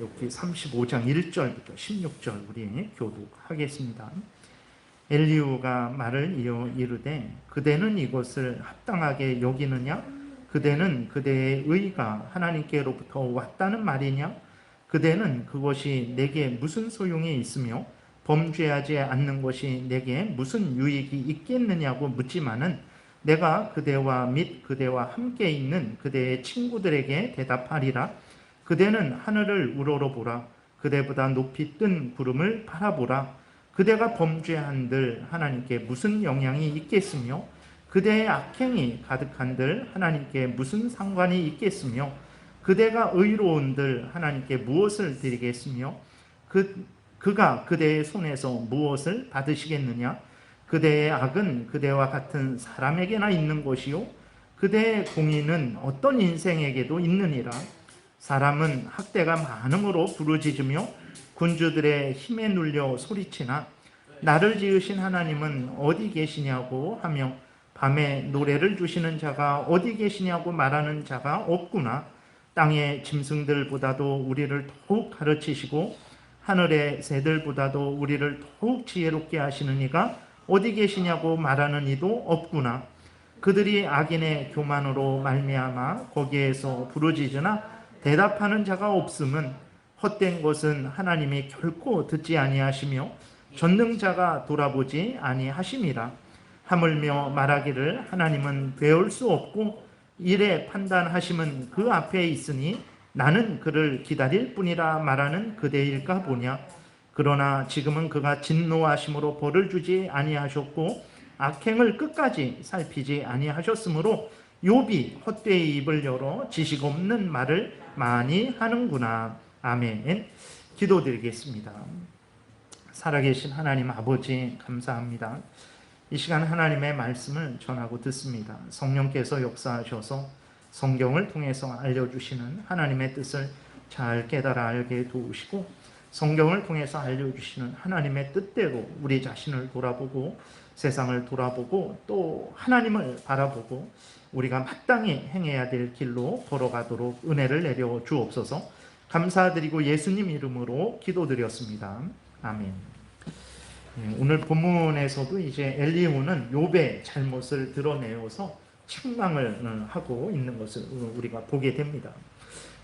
여기 35장 1절부터 16절 우리 교독하겠습니다. 엘리후가 말을 이어 이르되 그대는 이것을 합당하게 여기느냐? 그대는 그대의 의가 하나님께로부터 왔다는 말이냐? 그대는 그것이 내게 무슨 소용이 있으며 범죄하지 않는 것이 내게 무슨 유익이 있겠느냐고 묻지만은 내가 그대와 및 그대와 함께 있는 그대의 친구들에게 대답하리라. 그대는 하늘을 우러러보라. 그대보다 높이 뜬 구름을 바라보라. 그대가 범죄한들 하나님께 무슨 영향이 있겠으며 그대의 악행이 가득한들 하나님께 무슨 상관이 있겠으며 그대가 의로운들 하나님께 무엇을 드리겠으며 그가 그대의 손에서 무엇을 받으시겠느냐? 그대의 악은 그대와 같은 사람에게나 있는 것이요 그대의 공의는 어떤 인생에게도 있느니라. 사람은 학대가 많음으로 부르짖으며 군주들의 힘에 눌려 소리치나 나를 지으신 하나님은 어디 계시냐고 하며 밤에 노래를 주시는 자가 어디 계시냐고 말하는 자가 없구나. 땅의 짐승들보다도 우리를 더욱 가르치시고 하늘의 새들보다도 우리를 더욱 지혜롭게 하시는 이가 어디 계시냐고 말하는 이도 없구나. 그들이 악인의 교만으로 말미암아 거기에서 부르짖으나 대답하는 자가 없음은 헛된 것은 하나님이 결코 듣지 아니하시며 전능자가 돌아보지 아니하심이라. 하물며 말하기를 하나님은 배울 수 없고 이래 판단하심은 그 앞에 있으니 나는 그를 기다릴 뿐이라 말하는 그대일까 보냐. 그러나 지금은 그가 진노하심으로 벌을 주지 아니하셨고 악행을 끝까지 살피지 아니하셨으므로 욥이 헛되이 입을 열어 지식 없는 말을 많이 하는구나. 아멘. 기도드리겠습니다. 살아계신 하나님 아버지 감사합니다. 이 시간 하나님의 말씀을 전하고 듣습니다. 성령께서 역사하셔서 성경을 통해서 알려주시는 하나님의 뜻을 잘 깨달아 알게 도우시고 성경을 통해서 알려주시는 하나님의 뜻대로 우리 자신을 돌아보고 세상을 돌아보고 또 하나님을 바라보고 우리가 마땅히 행해야 될 길로 걸어가도록 은혜를 내려 주옵소서. 감사드리고 예수님 이름으로 기도드렸습니다. 아멘. 오늘 본문에서도 이제 엘리후는 욥의 잘못을 드러내어서 책망을 하고 있는 것을 우리가 보게 됩니다.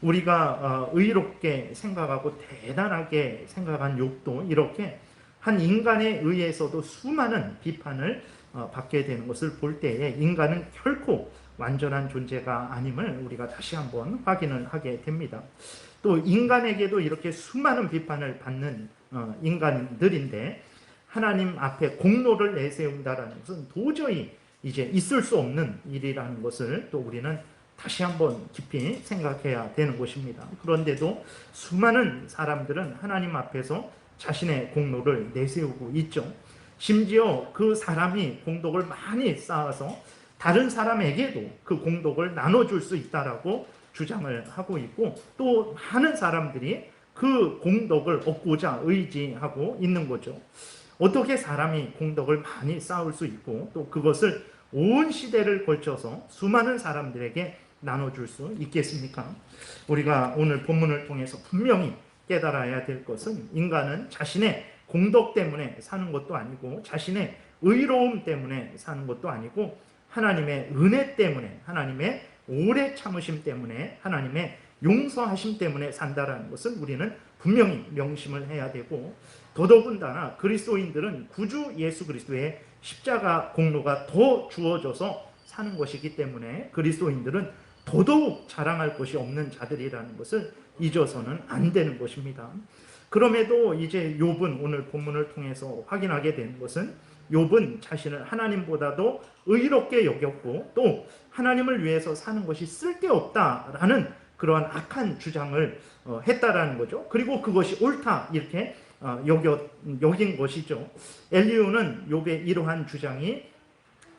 우리가 의롭게 생각하고 대단하게 생각한 욥도 이렇게 한 인간에 의해서도 수많은 비판을 받게 되는 것을 볼 때에 인간은 결코 완전한 존재가 아님을 우리가 다시 한번 확인을 하게 됩니다. 또 인간에게도 이렇게 수많은 비판을 받는 인간들인데 하나님 앞에 공로를 내세운다라는 것은 도저히 이제 있을 수 없는 일이라는 것을 또 우리는 다시 한번 깊이 생각해야 되는 것입니다. 그런데도 수많은 사람들은 하나님 앞에서 자신의 공로를 내세우고 있죠. 심지어 그 사람이 공덕을 많이 쌓아서 다른 사람에게도 그 공덕을 나눠줄 수 있다라고 주장을 하고 있고 또 많은 사람들이 그 공덕을 얻고자 의지하고 있는 거죠. 어떻게 사람이 공덕을 많이 쌓을 수 있고 또 그것을 온 시대를 걸쳐서 수많은 사람들에게 나눠줄 수 있겠습니까? 우리가 오늘 본문을 통해서 분명히 깨달아야 될 것은 인간은 자신의 공덕 때문에 사는 것도 아니고 자신의 의로움 때문에 사는 것도 아니고 하나님의 은혜 때문에 하나님의 오래 참으심 때문에 하나님의 용서하심 때문에 산다라는 것을 우리는 분명히 명심을 해야 되고 더더군다나 그리스도인들은 구주 예수 그리스도의 십자가 공로가 더 주어져서 사는 것이기 때문에 그리스도인들은 더더욱 자랑할 것이 없는 자들이라는 것을 잊어서는 안 되는 것입니다. 그럼에도 이제 욥은 오늘 본문을 통해서 확인하게 된 것은 욥은 자신을 하나님보다도 의롭게 여겼고 또 하나님을 위해서 사는 것이 쓸데없다라는 그러한 악한 주장을 했다라는 거죠. 그리고 그것이 옳다 이렇게 여긴 것이죠. 엘리후는 욥의 이러한 주장이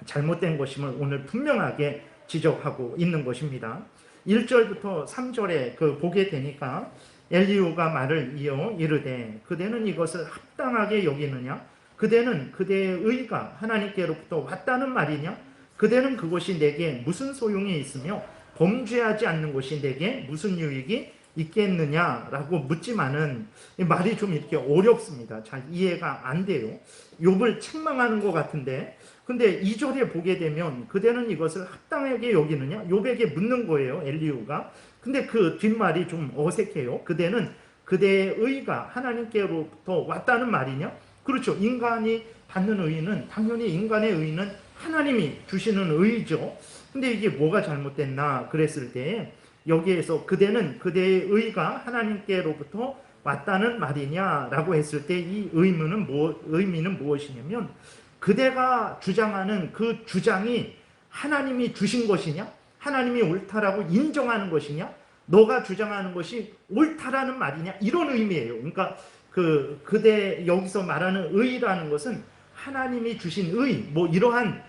잘못된 것임을 오늘 분명하게 지적하고 있는 것입니다. 1절부터 3절에 보게 되니까 엘리후가 말을 이어 이르되 그대는 이것을 합당하게 여기느냐? 그대는 그대의 의가 하나님께로부터 왔다는 말이냐? 그대는 그것이 내게 무슨 소용이 있으며 범죄하지 않는 것이 내게 무슨 유익이 있겠느냐라고 묻지만은 말이 좀 이렇게 어렵습니다. 잘 이해가 안 돼요. 욥을 책망하는 것 같은데, 근데 2절에 보게 되면 그대는 이것을 합당하게 여기느냐? 욥에게 묻는 거예요, 엘리후가. 근데 그 뒷말이 좀 어색해요. 그대는 그대의 의가 하나님께로부터 왔다는 말이냐? 그렇죠. 인간이 받는 의는, 당연히 인간의 의는 하나님이 주시는 의죠. 근데 이게 뭐가 잘못됐나 그랬을 때, 여기에서 그대는 그대의 의가 하나님께로부터 왔다는 말이냐라고 했을 때, 이 의미는 무엇이냐면, 그대가 주장하는 그 주장이 하나님이 주신 것이냐, 하나님이 옳다라고 인정하는 것이냐, 너가 주장하는 것이 옳다라는 말이냐, 이런 의미예요. 그러니까 그대 여기서 말하는 의라는 것은 하나님이 주신 의, 뭐 이러한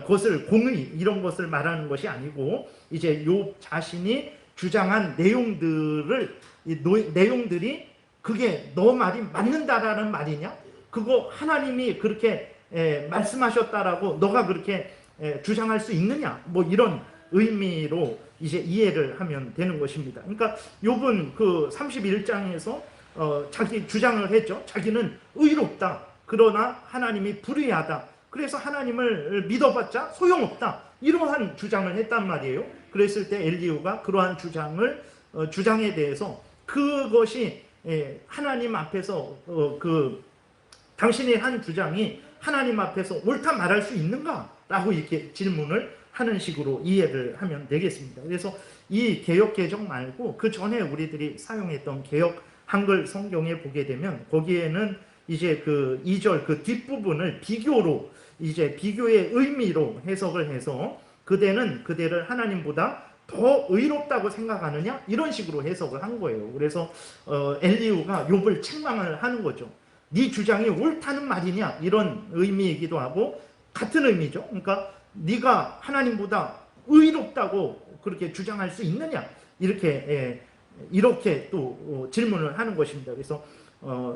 것을, 공의, 이런 것을 말하는 것이 아니고, 이제 욥 자신이 주장한 내용들이 그게 너 말이 맞는다라는 말이냐, 그거 하나님이 그렇게 말씀하셨다라고 너가 그렇게 주장할 수 있느냐, 뭐 이런 의미로 이제 이해를 하면 되는 것입니다. 그러니까 욥은 그 31장에서 자기 주장을 했죠. 자기는 의롭다, 그러나 하나님이 불의하다, 그래서 하나님을 믿어봤자 소용없다, 이러한 주장을 했단 말이에요. 그랬을 때 엘리후가 그러한 주장에 대해서, 그것이 하나님 앞에서 당신의 한 주장이 하나님 앞에서 옳다 말할 수 있는가? 라고 이렇게 질문을 하는 식으로 이해를 하면 되겠습니다. 그래서 이 개역 개정 말고 그 전에 우리들이 사용했던 개역 한글 성경에 보게 되면, 거기에는 이제 그 2절 그 뒷부분을 비교의 의미로 해석을 해서, 그대는 그대를 하나님보다 더 의롭다고 생각하느냐, 이런 식으로 해석을 한 거예요. 그래서 엘리후가 욥을 책망을 하는 거죠. 네 주장이 옳다는 말이냐, 이런 의미이기도 하고, 같은 의미죠. 그러니까 네가 하나님보다 의롭다고 그렇게 주장할 수 있느냐, 이렇게 또 질문을 하는 것입니다. 그래서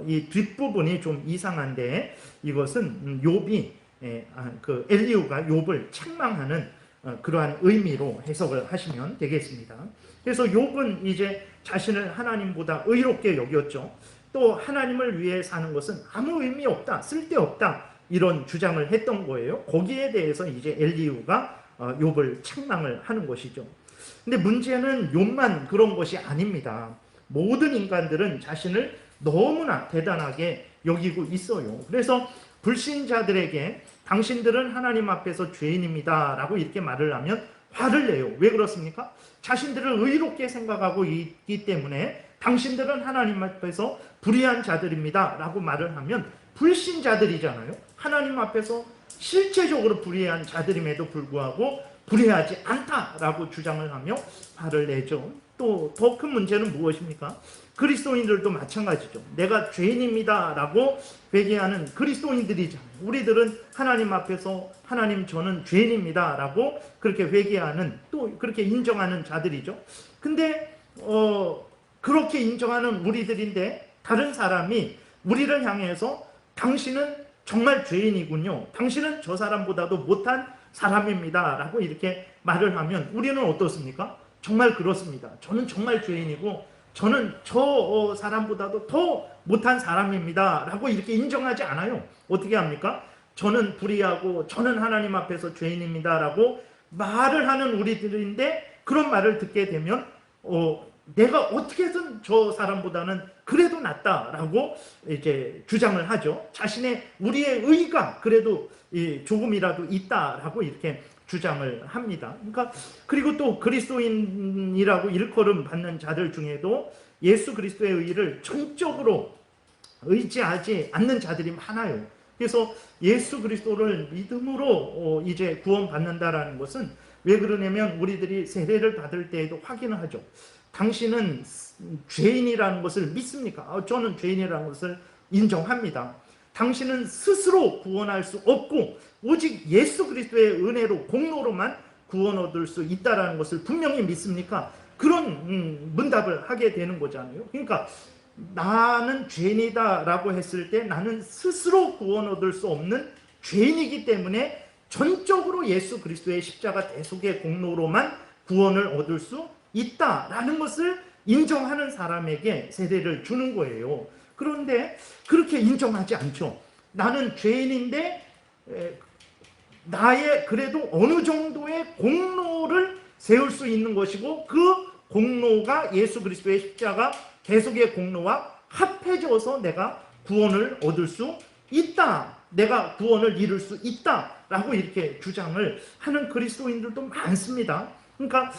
이 뒷부분이 좀 이상한데, 이것은 그 엘리후가 욥을 책망하는 그러한 의미로 해석을 하시면 되겠습니다. 그래서 욥은 이제 자신을 하나님보다 의롭게 여겼죠. 또 하나님을 위해 사는 것은 아무 의미 없다, 쓸데없다, 이런 주장을 했던 거예요. 거기에 대해서 이제 엘리후가 욥을 책망을 하는 것이죠. 근데 문제는 욥만 그런 것이 아닙니다. 모든 인간들은 자신을 너무나 대단하게 여기고 있어요. 그래서 불신자들에게 당신들은 하나님 앞에서 죄인입니다 라고 이렇게 말을 하면 화를 내요. 왜 그렇습니까? 자신들을 의롭게 생각하고 있기 때문에 당신들은 하나님 앞에서 불의한 자들입니다 라고 말을 하면, 불신자들이잖아요. 하나님 앞에서 실제적으로 불의한 자들임에도 불구하고 불의하지 않다라고 주장을 하며 화를 내죠. 또 더 큰 문제는 무엇입니까? 그리스도인들도 마찬가지죠. 내가 죄인입니다 라고 회개하는 그리스도인들이잖아요. 우리들은 하나님 앞에서 하나님 저는 죄인입니다 라고 그렇게 회개하는, 또 그렇게 인정하는 자들이죠. 근데 그렇게 인정하는 우리들인데, 다른 사람이 우리를 향해서 당신은 정말 죄인이군요, 당신은 저 사람보다도 못한 사람입니다 라고 이렇게 말을 하면 우리는 어떻습니까? 정말 그렇습니다. 저는 정말 죄인이고 저는 저 사람보다도 더 못한 사람입니다 라고 이렇게 인정하지 않아요. 어떻게 합니까? 저는 불의하고 저는 하나님 앞에서 죄인입니다 라고 말을 하는 우리들인데, 그런 말을 듣게 되면 내가 어떻게든 저 사람보다는 그래도 낫다라고 이제 주장을 하죠. 우리의 의가 그래도 조금이라도 있다라고 이렇게 주장을 합니다. 그러니까 그리고 또 그리스도인이라고 일컬음 받는 자들 중에도 예수 그리스도의 의를 전적으로 의지하지 않는 자들이 많아요. 그래서 예수 그리스도를 믿음으로 이제 구원받는다라는 것은 왜 그러냐면, 우리들이 세례를 받을 때에도 확인을 하죠. 당신은 죄인이라는 것을 믿습니까? 저는 죄인이라는 것을 인정합니다. 당신은 스스로 구원할 수 없고 오직 예수 그리스도의 은혜로, 공로로만 구원 얻을 수 있다는 것을 분명히 믿습니까? 그런 문답을 하게 되는 거잖아요. 그러니까 나는 죄인이다 라고 했을 때, 나는 스스로 구원 얻을 수 없는 죄인이기 때문에 전적으로 예수 그리스도의 십자가 대속의 공로로만 구원을 얻을 수 있다라는 것을 인정하는 사람에게 세례를 주는 거예요. 그런데 그렇게 인정하지 않죠. 나는 죄인인데 나의 그래도 어느 정도의 공로를 세울 수 있는 것이고, 그 공로가 예수 그리스도의 십자가 계속의 공로와 합해져서 내가 구원을 얻을 수 있다, 내가 구원을 이룰 수 있다라고 이렇게 주장을 하는 그리스도인들도 많습니다. 그러니까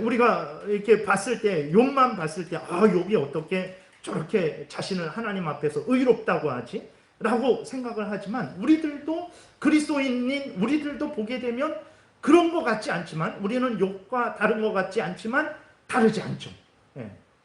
우리가 이렇게 봤을 때, 욥만 봤을 때, 욥이 어떻게 저렇게 자신을 하나님 앞에서 의롭다고 하지? 라고 생각을 하지만, 우리들도 그리스도인인 우리들도 보게 되면 그런 것 같지 않지만, 우리는 욥과 다른 것 같지 않지만 다르지 않죠.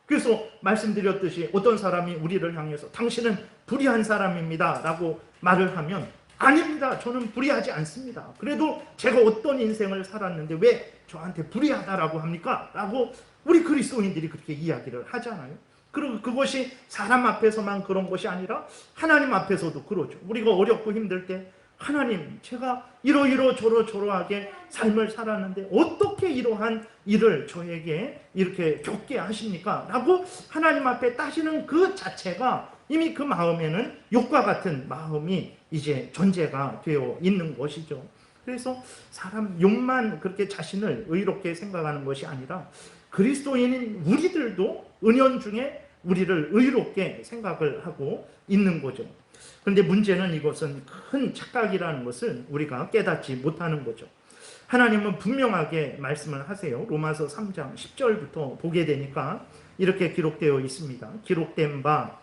그래서 말씀드렸듯이 어떤 사람이 우리를 향해서 당신은 불의한 사람입니다 라고 말을 하면, 아닙니다, 저는 불의하지 않습니다, 그래도 제가 어떤 인생을 살았는데 왜 저한테 불의하다라고 합니까? 라고 우리 그리스도인들이 그렇게 이야기를 하잖아요. 그리고 그것이 사람 앞에서만 그런 것이 아니라 하나님 앞에서도 그러죠. 우리가 어렵고 힘들 때, 하나님, 제가 이러저러하게 삶을 살았는데 어떻게 이러한 일을 저에게 이렇게 겪게 하십니까? 라고 하나님 앞에 따지는 그 자체가 이미 그 마음에는 욥과 같은 마음이 이제 존재가 되어 있는 것이죠. 그래서 사람 욥만 그렇게 자신을 의롭게 생각하는 것이 아니라 그리스도인인 우리들도 은연중에 우리를 의롭게 생각을 하고 있는 거죠. 그런데 문제는 이것은 큰 착각이라는 것을 우리가 깨닫지 못하는 거죠. 하나님은 분명하게 말씀을 하세요. 로마서 3장 10절부터 보게 되니까 이렇게 기록되어 있습니다. 기록된 바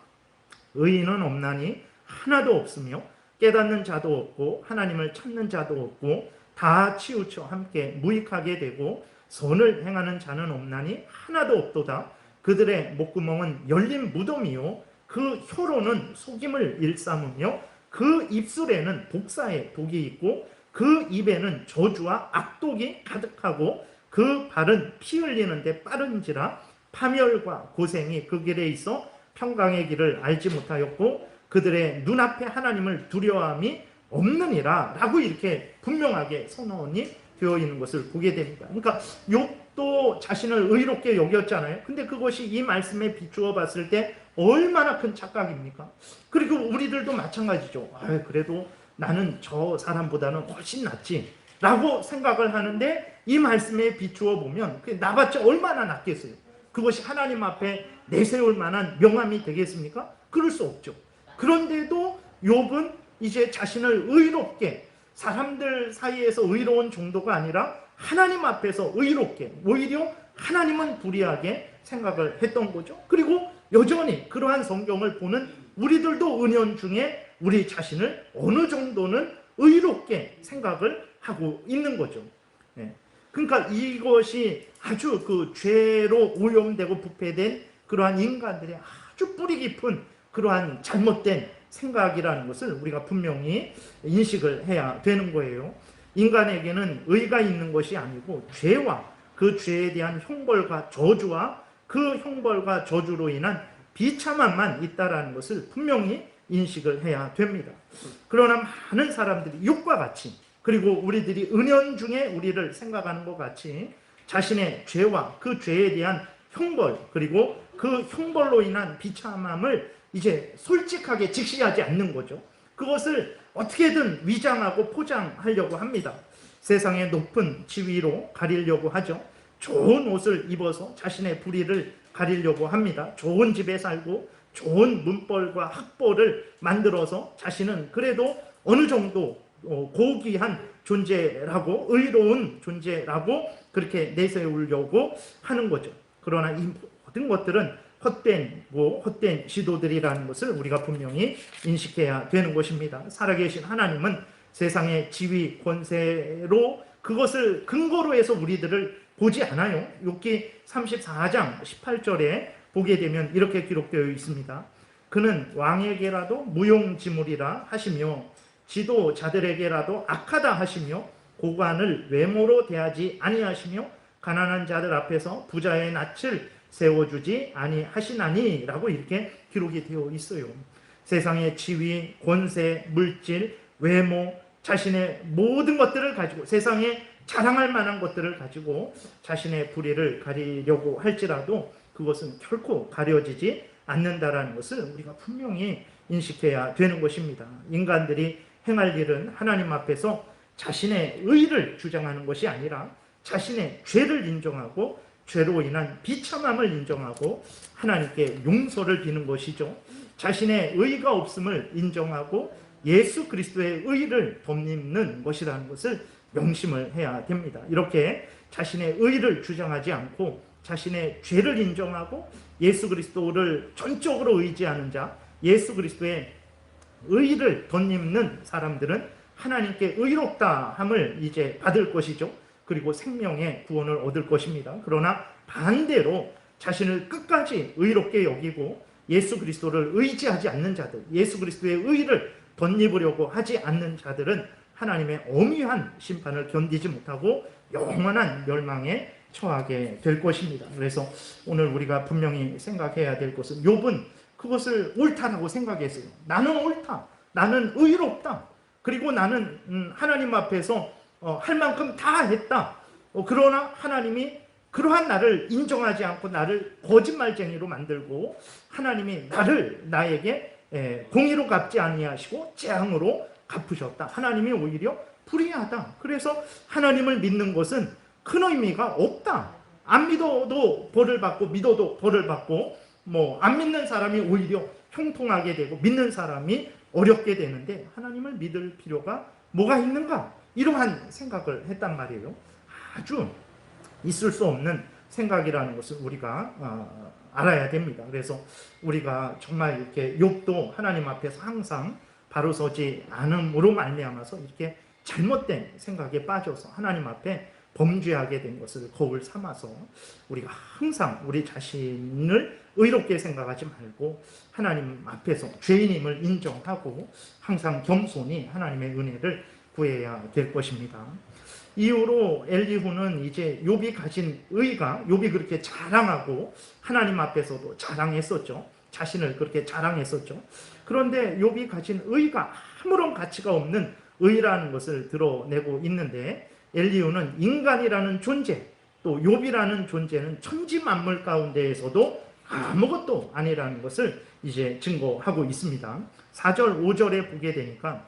의인은 없나니 하나도 없으며 깨닫는 자도 없고 하나님을 찾는 자도 없고 다 치우쳐 함께 무익하게 되고 선을 행하는 자는 없나니 하나도 없도다. 그들의 목구멍은 열린 무덤이요 그 혀로는 속임을 일삼으며 그 입술에는 독사의 독이 있고 그 입에는 저주와 악독이 가득하고 그 발은 피 흘리는데 빠른지라 파멸과 고생이 그 길에 있어 평강의 길을 알지 못하였고 그들의 눈앞에 하나님을 두려워함이 없느니라 라고 이렇게 분명하게 선언이 되어 있는 것을 보게 됩니다. 그러니까 욥도 자신을 의롭게 여겼잖아요. 근데 그것이 이 말씀에 비추어 봤을 때 얼마나 큰 착각입니까? 그리고 우리들도 마찬가지죠. 그래도 나는 저 사람보다는 훨씬 낫지 라고 생각을 하는데, 이 말씀에 비추어 보면 나봤자 얼마나 낫겠어요? 그것이 하나님 앞에 내세울 만한 명함이 되겠습니까? 그럴 수 없죠. 그런데도 욥은 이제 자신을 의롭게, 사람들 사이에서 의로운 정도가 아니라 하나님 앞에서 의롭게, 오히려 하나님은 불의하게 생각을 했던 거죠. 그리고 여전히 그러한 성경을 보는 우리들도 은연중에 우리 자신을 어느 정도는 의롭게 생각을 하고 있는 거죠. 그러니까 이것이 아주 그 죄로 오염되고 부패된 그러한 인간들의 아주 뿌리 깊은 그러한 잘못된 생각이라는 것을 우리가 분명히 인식을 해야 되는 거예요. 인간에게는 의가 있는 것이 아니고 죄와 그 죄에 대한 형벌과 저주와 그 형벌과 저주로 인한 비참함만 있다라는 것을 분명히 인식을 해야 됩니다. 그러나 많은 사람들이 욥과 같이, 그리고 우리들이 은연중에 우리를 생각하는 것 같이 자신의 죄와 그 죄에 대한 형벌, 그리고 그 형벌로 인한 비참함을 이제 솔직하게 직시하지 않는 거죠. 그것을 어떻게든 위장하고 포장하려고 합니다. 세상의 높은 지위로 가리려고 하죠. 좋은 옷을 입어서 자신의 불의를 가리려고 합니다. 좋은 집에 살고 좋은 문벌과 학벌을 만들어서 자신은 그래도 어느 정도 고귀한 존재라고, 의로운 존재라고 그렇게 내세우려고 하는 거죠. 그러나 이 모든 것들은 헛된 지도들이라는 것을 우리가 분명히 인식해야 되는 것입니다. 살아계신 하나님은 세상의 지위, 권세로 그것을 근거로 해서 우리들을 보지 않아요. 욥기 34장 18절에 보게 되면 이렇게 기록되어 있습니다. 그는 왕에게라도 무용지물이라 하시며 지도자들에게라도 악하다 하시며 고관을 외모로 대하지 아니하시며 가난한 자들 앞에서 부자의 낯을 세워주지 아니하시나니 라고 이렇게 기록이 되어 있어요. 세상의 지위, 권세, 물질, 외모, 자신의 모든 것들을 가지고, 세상에 자랑할 만한 것들을 가지고 자신의 불의를 가리려고 할지라도 그것은 결코 가려지지 않는다라는 것을 우리가 분명히 인식해야 되는 것입니다. 인간들이 행할 일은 하나님 앞에서 자신의 의를 주장하는 것이 아니라 자신의 죄를 인정하고 죄로 인한 비참함을 인정하고 하나님께 용서를 비는 것이죠. 자신의 의가 없음을 인정하고 예수 그리스도의 의를 덧입는 것이라는 것을 명심을 해야 됩니다. 이렇게 자신의 의를 주장하지 않고 자신의 죄를 인정하고 예수 그리스도를 전적으로 의지하는 자, 예수 그리스도의 의를 덧입는 사람들은 하나님께 의롭다 함을 이제 받을 것이죠. 그리고 생명의 구원을 얻을 것입니다. 그러나 반대로 자신을 끝까지 의롭게 여기고 예수 그리스도를 의지하지 않는 자들, 예수 그리스도의 의를 덧입으려고 하지 않는 자들은 하나님의 엄위한 심판을 견디지 못하고 영원한 멸망에 처하게 될 것입니다. 그래서 오늘 우리가 분명히 생각해야 될 것은, 욥은 그것을 옳다라고 생각했어요. 나는 옳다, 나는 의롭다, 그리고 나는 하나님 앞에서 할 만큼 다 했다. 그러나 하나님이 그러한 나를 인정하지 않고 나를 거짓말쟁이로 만들고 하나님이 나에게 공의로 갚지 아니하시고 재앙으로 갚으셨다. 하나님이 오히려 불의하다. 그래서 하나님을 믿는 것은 큰 의미가 없다. 안 믿어도 벌을 받고 믿어도 벌을 받고 안 믿는 사람이 오히려 형통하게 되고 믿는 사람이 어렵게 되는데 하나님을 믿을 필요가 뭐가 있는가? 이러한 생각을 했단 말이에요. 아주 있을 수 없는 생각이라는 것을 우리가 알아야 됩니다. 그래서 우리가 정말 이렇게 욥도 하나님 앞에서 항상 바로 서지 않음으로 말미암아서 이렇게 잘못된 생각에 빠져서 하나님 앞에 범죄하게 된 것을 거울 삼아서 우리가 항상 우리 자신을 의롭게 생각하지 말고 하나님 앞에서 죄인임을 인정하고 항상 겸손히 하나님의 은혜를 구해야 될 것입니다. 이후로 엘리후는 이제 욥이 가진 의가, 욥이 그렇게 자랑하고 하나님 앞에서도 자랑했었죠. 자신을 그렇게 자랑했었죠. 그런데 욥이 가진 의가 아무런 가치가 없는 의라는 것을 드러내고 있는데, 엘리후는 인간이라는 존재, 또 욥이라는 존재는 천지 만물 가운데에서도 아무것도 아니라는 것을 이제 증거하고 있습니다. 4절, 5절에 보게 되니까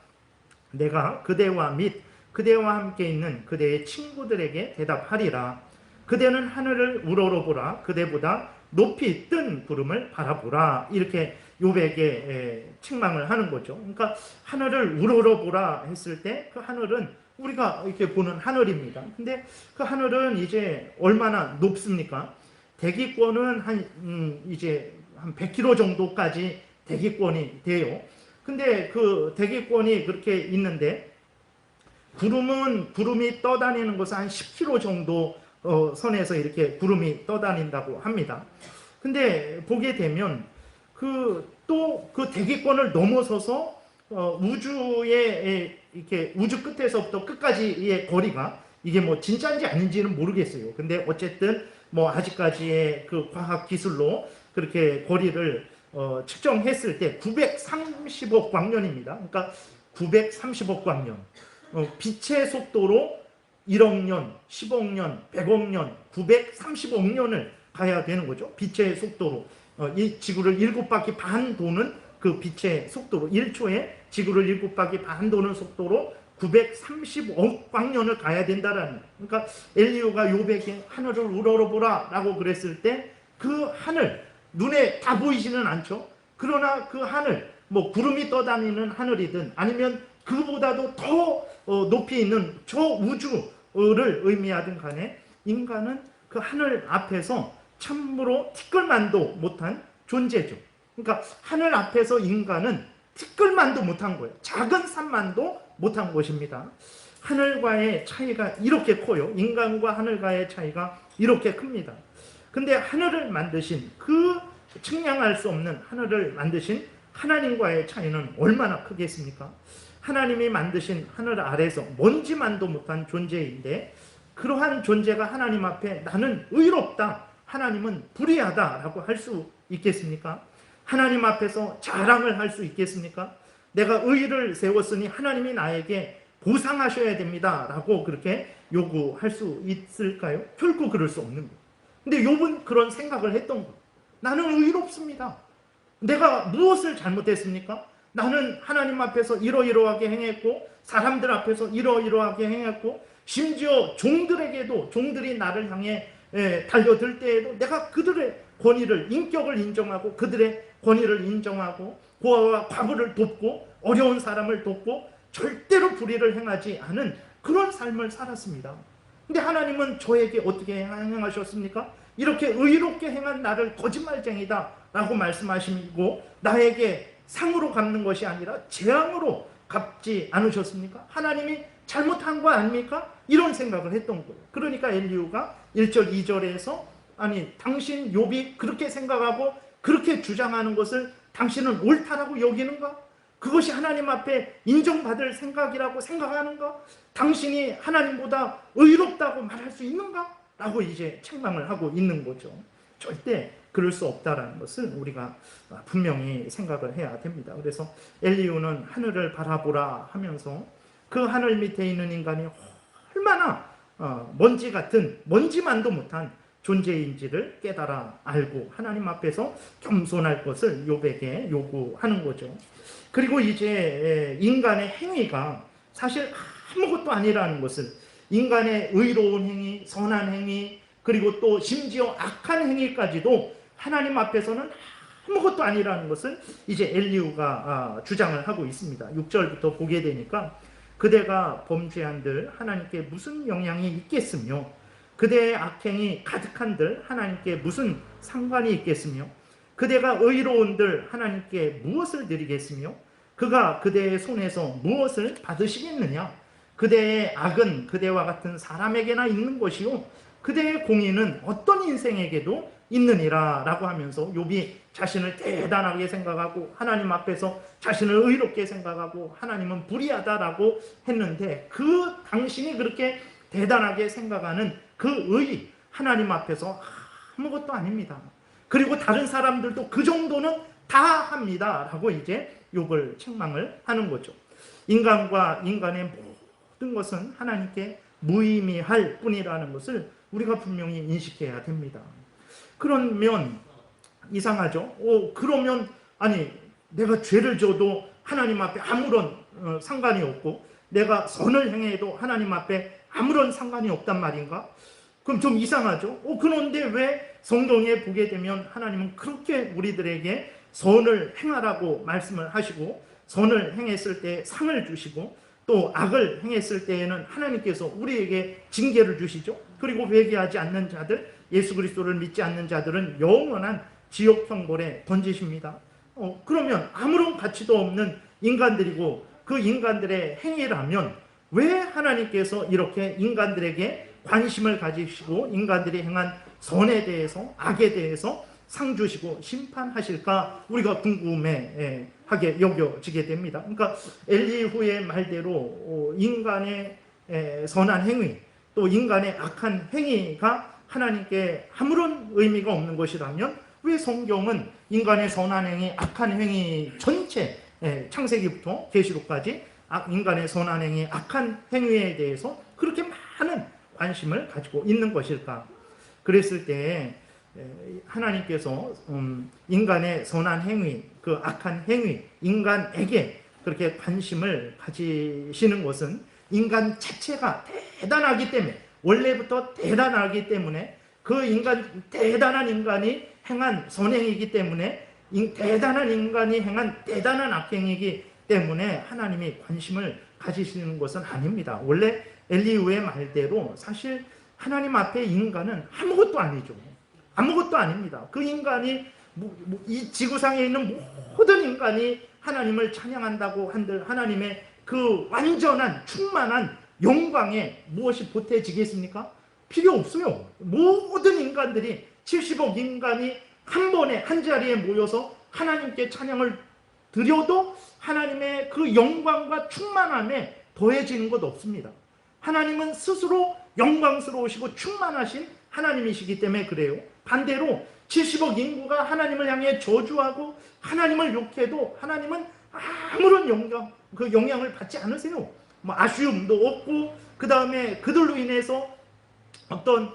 내가 그대와 및 그대와 함께 있는 그대의 친구들에게 대답하리라. 그대는 하늘을 우러러보라. 그대보다 높이 뜬 구름을 바라보라. 이렇게 욥에게 책망을 하는 거죠. 그러니까 하늘을 우러러보라 했을 때 그 하늘은 우리가 이렇게 보는 하늘입니다. 근데 그 하늘은 이제 얼마나 높습니까? 대기권은 이제 한 100km 정도까지 대기권이 돼요. 근데 그 대기권이 그렇게 있는데 구름이 떠다니는 것은 한 10km 정도 선에서 이렇게 구름이 떠다닌다고 합니다. 근데 보게 되면 또 그 대기권을 넘어서서 우주의 이렇게 우주 끝에서부터 끝까지의 거리가 이게 진짜인지 아닌지는 모르겠어요. 근데 어쨌든 아직까지의 그 과학 기술로 그렇게 거리를 측정했을 때 930억 광년입니다. 그러니까 930억 광년. 빛의 속도로 1억 년, 10억 년, 100억 년, 930억 년을 가야 되는 거죠. 빛의 속도로. 이 지구를 7바퀴 반 도는 그 빛의 속도로 1초에 지구를 7바퀴 반 도는 속도로 930억 광년을 가야 된다라는 거예요. 그러니까 엘리후가 욥에게 하늘을 우러러보라 라고 그랬을 때 그 하늘, 눈에 다 보이지는 않죠. 그러나 그 하늘, 구름이 떠다니는 하늘이든 아니면 그보다도 더 높이 있는 저 우주를 의미하든 간에 인간은 그 하늘 앞에서 참으로 티끌만도 못한 존재죠. 그러니까 하늘 앞에서 인간은 티끌만도 못한 거예요. 작은 산만도 못한 것입니다. 하늘과의 차이가 이렇게 커요. 인간과 하늘과의 차이가 이렇게 큽니다. 근데 하늘을 만드신, 그 측량할 수 없는 하늘을 만드신 하나님과의 차이는 얼마나 크겠습니까? 하나님이 만드신 하늘 아래서 먼지만도 못한 존재인데 그러한 존재가 하나님 앞에 나는 의롭다, 하나님은 불의하다라고 할 수 있겠습니까? 하나님 앞에서 자랑을 할 수 있겠습니까? 내가 의를 세웠으니 하나님이 나에게 보상하셔야 됩니다 라고 그렇게 요구할 수 있을까요? 결코 그럴 수 없는 거예요. 근데 욥은 그런 생각을 했던 거예요. 나는 의롭습니다. 내가 무엇을 잘못했습니까? 나는 하나님 앞에서 이러이러하게 행했고 사람들 앞에서 이러이러하게 행했고 심지어 종들에게도 종들이 나를 향해 달려들 때에도 내가 그들의 권위를 인격을 인정하고 그들의 권위를 인정하고 고아와 과부를 돕고 어려운 사람을 돕고 절대로 불의를 행하지 않은 그런 삶을 살았습니다. 근데 하나님은 저에게 어떻게 행하셨습니까? 이렇게 의롭게 행한 나를 거짓말쟁이다 라고 말씀하시고 나에게 상으로 갚는 것이 아니라 재앙으로 갚지 않으셨습니까? 하나님이 잘못한 거 아닙니까? 이런 생각을 했던 거예요. 그러니까 엘리후가 1절 2절에서 아니 당신 욥이 그렇게 생각하고 그렇게 주장하는 것을 당신은 옳다라고 여기는가? 그것이 하나님 앞에 인정받을 생각이라고 생각하는가? 당신이 하나님보다 의롭다고 말할 수 있는가? 라고 이제 책망을 하고 있는 거죠. 절대 그럴 수 없다라는 것을 우리가 분명히 생각을 해야 됩니다. 그래서 엘리후는 하늘을 바라보라 하면서 그 하늘 밑에 있는 인간이 얼마나 먼지 같은 먼지만도 못한 존재인지를 깨달아 알고 하나님 앞에서 겸손할 것을 욥에게 요구하는 거죠. 그리고 이제 인간의 행위가 사실 아무것도 아니라는 것을 인간의 의로운 행위, 선한 행위, 그리고 또 심지어 악한 행위까지도 하나님 앞에서는 아무것도 아니라는 것을 이제 엘리후가 주장을 하고 있습니다. 6절부터 보게 되니까 그대가 범죄한들 하나님께 무슨 영향이 있겠으며 그대의 악행이 가득한들 하나님께 무슨 상관이 있겠으며 그대가 의로운들 하나님께 무엇을 드리겠으며 그가 그대의 손에서 무엇을 받으시겠느냐? 그대의 악은 그대와 같은 사람에게나 있는 것이요 그대의 공의는 어떤 인생에게도 있느니라 라고 하면서 욥이 자신을 대단하게 생각하고 하나님 앞에서 자신을 의롭게 생각하고 하나님은 불의하다라고 했는데 그 당신이 그렇게 대단하게 생각하는 그 의 하나님 앞에서 아무것도 아닙니다. 그리고 다른 사람들도 그 정도는 다 합니다 라고 이제 욥을 책망을 하는 거죠. 인간과 인간의 모든 것은 하나님께 무의미할 뿐이라는 것을 우리가 분명히 인식해야 됩니다. 그러면 이상하죠. 그러면 아니 내가 죄를 져도 하나님 앞에 아무런 상관이 없고 내가 선을 행해도 하나님 앞에 아무런 상관이 없단 말인가? 그럼 좀 이상하죠. 그런데 왜 성경에 보게 되면 하나님은 그렇게 우리들에게 선을 행하라고 말씀을 하시고 선을 행했을 때 상을 주시고 또 악을 행했을 때에는 하나님께서 우리에게 징계를 주시죠. 그리고 회개하지 않는 자들, 예수 그리스도를 믿지 않는 자들은 영원한 지옥 형벌에 던지십니다. 그러면 아무런 가치도 없는 인간들이고 그 인간들의 행위라면 왜 하나님께서 이렇게 인간들에게 관심을 가지시고 인간들이 행한 선에 대해서 악에 대해서 상 주시고 심판하실까 우리가 궁금해하게 여겨지게 됩니다. 그러니까 엘리후의 말대로 인간의 선한 행위 또 인간의 악한 행위가 하나님께 아무런 의미가 없는 것이라면 왜 성경은 인간의 선한 행위, 악한 행위 전체 창세기부터 계시록까지 인간의 선한 행위, 악한 행위에 대해서 그렇게 많은 관심을 가지고 있는 것일까? 그랬을 때 하나님께서 인간의 선한 행위, 그 악한 행위, 인간에게 그렇게 관심을 가지시는 것은 인간 자체가 대단하기 때문에 원래부터 대단하기 때문에 그 인간 대단한 인간이 행한 선행이기 때문에 대단한 인간이 행한 대단한 악행이기 때문에 하나님이 관심을 가지시는 것은 아닙니다. 원래 엘리후의 말대로 사실 하나님 앞에 인간은 아무것도 아니죠. 아무것도 아닙니다. 그 인간이 이 지구상에 있는 모든 인간이 하나님을 찬양한다고 한들 하나님의 그 완전한 충만한 영광에 무엇이 보태지겠습니까? 필요 없어요. 모든 인간들이 70억 인간이 한 번에 한 자리에 모여서 하나님께 찬양을 드려도 하나님의 그 영광과 충만함에 더해지는 것 없습니다. 하나님은 스스로 영광스러우시고 충만하신 하나님이시기 때문에 그래요. 반대로 70억 인구가 하나님을 향해 저주하고 하나님을 욕해도 하나님은 아무런 영향을 받지 않으세요. 아쉬움도 없고 그 다음에 그들로 인해서 어떤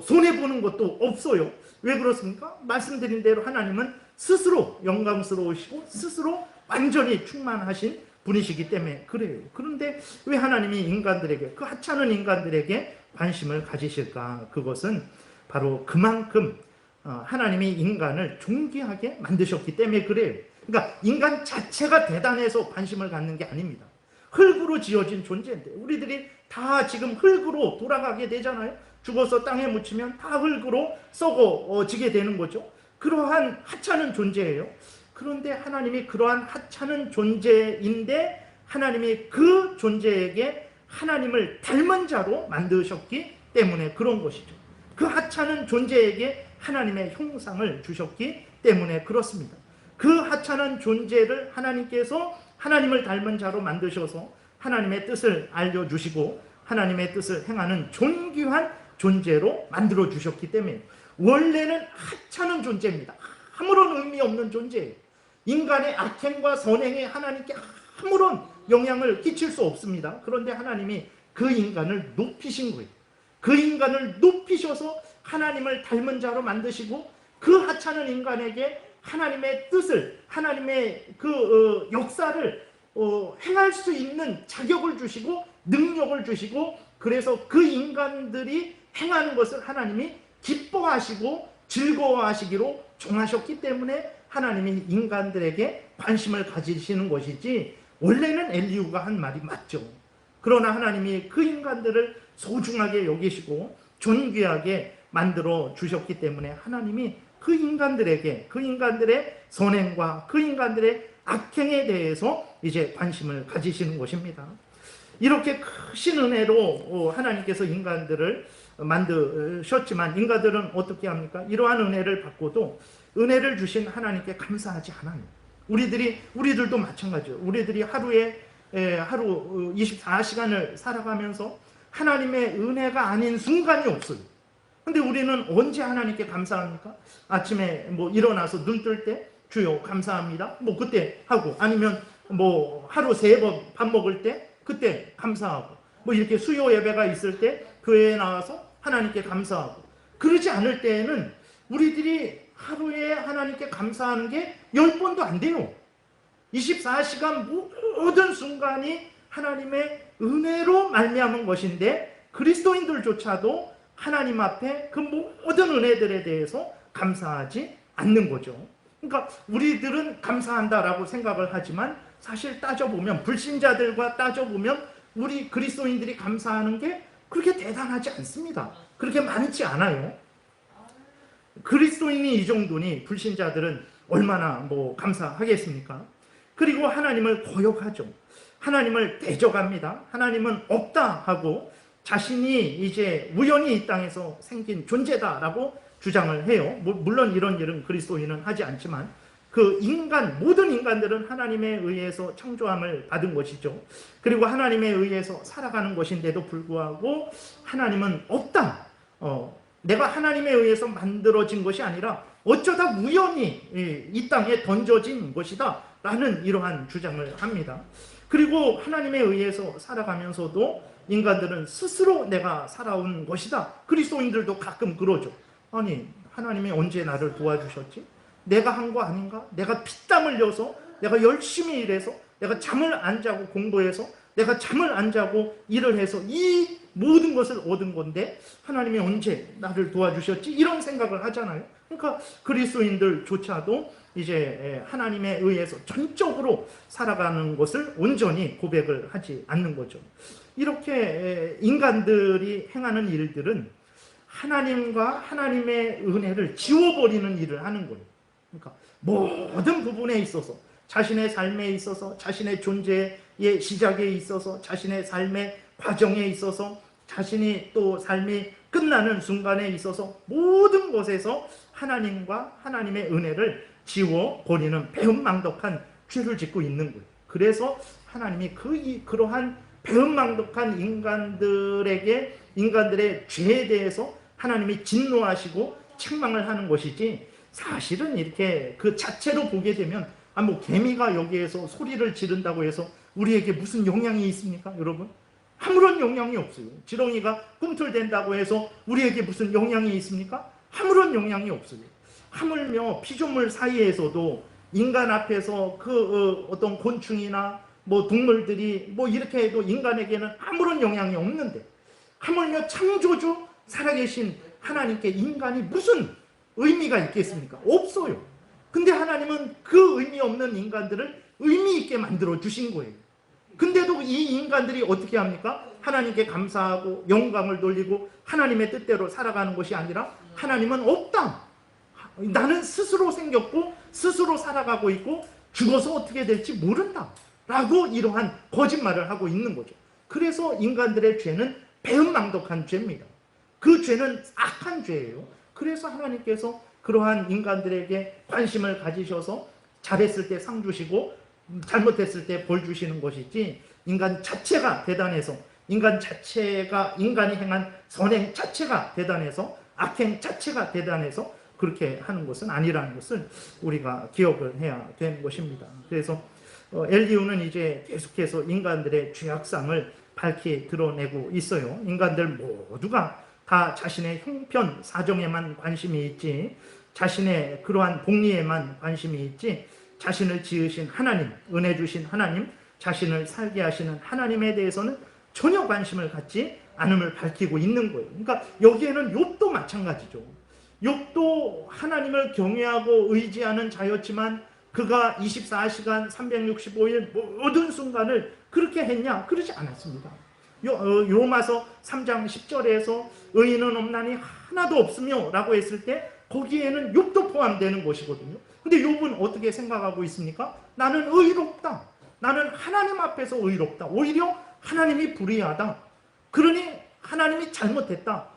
손해보는 것도 없어요. 왜 그렇습니까? 말씀드린 대로 하나님은 스스로 영광스러우시고 스스로 완전히 충만하신 분이시기 때문에 그래요. 그런데 왜 하나님이 인간들에게, 그 하찮은 인간들에게 관심을 가지실까? 그것은 바로 그만큼 하나님이 인간을 존귀하게 만드셨기 때문에 그래요. 그러니까 인간 자체가 대단해서 관심을 갖는 게 아닙니다. 흙으로 지어진 존재인데 우리들이 다 지금 흙으로 돌아가게 되잖아요. 죽어서 땅에 묻히면 다 흙으로 썩어지게 되는 거죠. 그러한 하찮은 존재예요. 그런데 하나님이 그러한 하찮은 존재인데 하나님이 그 존재에게 하나님을 닮은 자로 만드셨기 때문에 그런 것이죠. 그 하찮은 존재에게 하나님의 형상을 주셨기 때문에 그렇습니다. 그 하찮은 존재를 하나님께서 하나님을 닮은 자로 만드셔서 하나님의 뜻을 알려주시고 하나님의 뜻을 행하는 존귀한 존재로 만들어주셨기 때문에 원래는 하찮은 존재입니다. 아무런 의미 없는 존재예요. 인간의 악행과 선행에 하나님께 아무런 영향을 끼칠 수 없습니다. 그런데 하나님이 그 인간을 높이신 거예요. 그 인간을 높이셔서 하나님을 닮은 자로 만드시고 그 하찮은 인간에게 하나님의 뜻을, 하나님의 그 역사를 행할 수 있는 자격을 주시고 능력을 주시고 그래서 그 인간들이 행하는 것을 하나님이 기뻐하시고 즐거워하시기로 정하셨기 때문에 하나님이 인간들에게 관심을 가지시는 것이지 원래는 엘리후가 한 말이 맞죠. 그러나 하나님이 그 인간들을 소중하게 여기시고 존귀하게 만들어 주셨기 때문에 하나님이 그 인간들에게 그 인간들의 선행과 그 인간들의 악행에 대해서 이제 관심을 가지시는 것입니다. 이렇게 크신 은혜로 하나님께서 인간들을 만드셨지만 인간들은 어떻게 합니까? 이러한 은혜를 받고도 은혜를 주신 하나님께 감사하지 않아요. 우리들도 마찬가지예요. 우리들이 하루 24시간을 살아가면서 하나님의 은혜가 아닌 순간이 없어요. 근데 우리는 언제 하나님께 감사합니까? 아침에 일어나서 눈 뜰 때 주여 감사합니다. 그때 하고 아니면 하루 3번 밥 먹을 때 그때 감사하고 이렇게 수요 예배가 있을 때 교회에 나와서 하나님께 감사하고 그러지 않을 때에는 우리들이 하루에 하나님께 감사하는 게 10번도 안 돼요. 24시간 모든 순간이 하나님의 은혜로 말미암은 것인데 그리스도인들조차도 하나님 앞에 그 모든 은혜들에 대해서 감사하지 않는 거죠. 그러니까 우리들은 감사한다라고 생각을 하지만 사실 따져보면 불신자들과 따져보면 우리 그리스도인들이 감사하는 게 그렇게 대단하지 않습니다. 그렇게 많지 않아요. 그리스도인이 이 정도니 불신자들은 얼마나 감사하겠습니까? 그리고 하나님을 거역하죠. 하나님을 대적합니다. 하나님은 없다 하고 자신이 이제 우연히 이 땅에서 생긴 존재다라고 주장을 해요. 물론 이런 일은 그리스도인은 하지 않지만 모든 인간들은 하나님에 의해서 창조함을 받은 것이죠. 그리고 하나님에 의해서 살아가는 것인데도 불구하고 하나님은 없다. 내가 하나님에 의해서 만들어진 것이 아니라 어쩌다 우연히 이 땅에 던져진 것이다 라는 이러한 주장을 합니다. 그리고 하나님에 의해서 살아가면서도 인간들은 스스로 내가 살아온 것이다. 그리스도인들도 가끔 그러죠. 아니 하나님이 언제 나를 도와주셨지? 내가 한 거 아닌가? 내가 피땀 흘려서 내가 열심히 일해서 내가 잠을 안 자고 공부해서 내가 잠을 안 자고 일을 해서 이 모든 것을 얻은 건데 하나님이 언제 나를 도와주셨지? 이런 생각을 하잖아요. 그러니까 그리스도인들조차도 이제 하나님에 의해서 전적으로 살아가는 것을 온전히 고백을 하지 않는 거죠. 이렇게 인간들이 행하는 일들은 하나님과 하나님의 은혜를 지워버리는 일을 하는 거예요. 그러니까 모든 부분에 있어서 자신의 삶에 있어서 자신의 존재의 시작에 있어서 자신의 삶의 과정에 있어서 자신이 또 삶이 끝나는 순간에 있어서 모든 것에서 하나님과 하나님의 은혜를 지워버리는 배은망덕한 죄를 짓고 있는 거예요. 그래서 하나님이 그러한 배은망덕한 인간들의 죄에 대해서 하나님이 진노하시고 책망을 하는 것이지 사실은 이렇게 그 자체로 보게 되면 개미가 여기에서 소리를 지른다고 해서 우리에게 무슨 영향이 있습니까? 여러분? 아무런 영향이 없어요. 지렁이가 꿈틀댄다고 해서 우리에게 무슨 영향이 있습니까? 아무런 영향이 없어요. 하물며 피조물 사이에서도 인간 앞에서 그 어떤 곤충이나 뭐 동물들이 뭐 이렇게 해도 인간에게는 아무런 영향이 없는데, 하물며 창조주 살아계신 하나님께 인간이 무슨 의미가 있겠습니까? 없어요. 근데 하나님은 그 의미 없는 인간들을 의미 있게 만들어 주신 거예요. 근데도 이 인간들이 어떻게 합니까? 하나님께 감사하고 영광을 돌리고 하나님의 뜻대로 살아가는 것이 아니라, 하나님은 없다, 나는 스스로 생겼고 스스로 살아가고 있고 죽어서 어떻게 될지 모른다 라고 이러한 거짓말을 하고 있는 거죠. 그래서 인간들의 죄는 배은망덕한 죄입니다. 그 죄는 악한 죄예요. 그래서 하나님께서 그러한 인간들에게 관심을 가지셔서 잘했을 때 상 주시고 잘못했을 때 벌 주시는 것이지, 인간 자체가 대단해서, 인간 자체가, 인간이 행한 선행 자체가 대단해서, 악행 자체가 대단해서 그렇게 하는 것은 아니라는 것을 우리가 기억을 해야 되는 것입니다. 그래서 엘리후는 이제 계속해서 인간들의 죄악상을 밝히 드러내고 있어요. 인간들 모두가 다 자신의 형편 사정에만 관심이 있지, 자신의 그러한 복리에만 관심이 있지, 자신을 지으신 하나님, 은혜 주신 하나님, 자신을 살게 하시는 하나님에 대해서는 전혀 관심을 갖지 않음을 밝히고 있는 거예요. 그러니까 여기에는 욥도 마찬가지죠. 욥도 하나님을 경외하고 의지하는 자였지만 그가 24시간 365일 모든 순간을 그렇게 했냐? 그러지 않았습니다. 로마서 3장 10절에서 의인은 없나니 하나도 없으며 라고 했을 때 거기에는 욥도 포함되는 것이거든요. 근데 욥은 어떻게 생각하고 있습니까? 나는 의롭다. 나는 하나님 앞에서 의롭다. 오히려 하나님이 불의하다. 그러니 하나님이 잘못했다.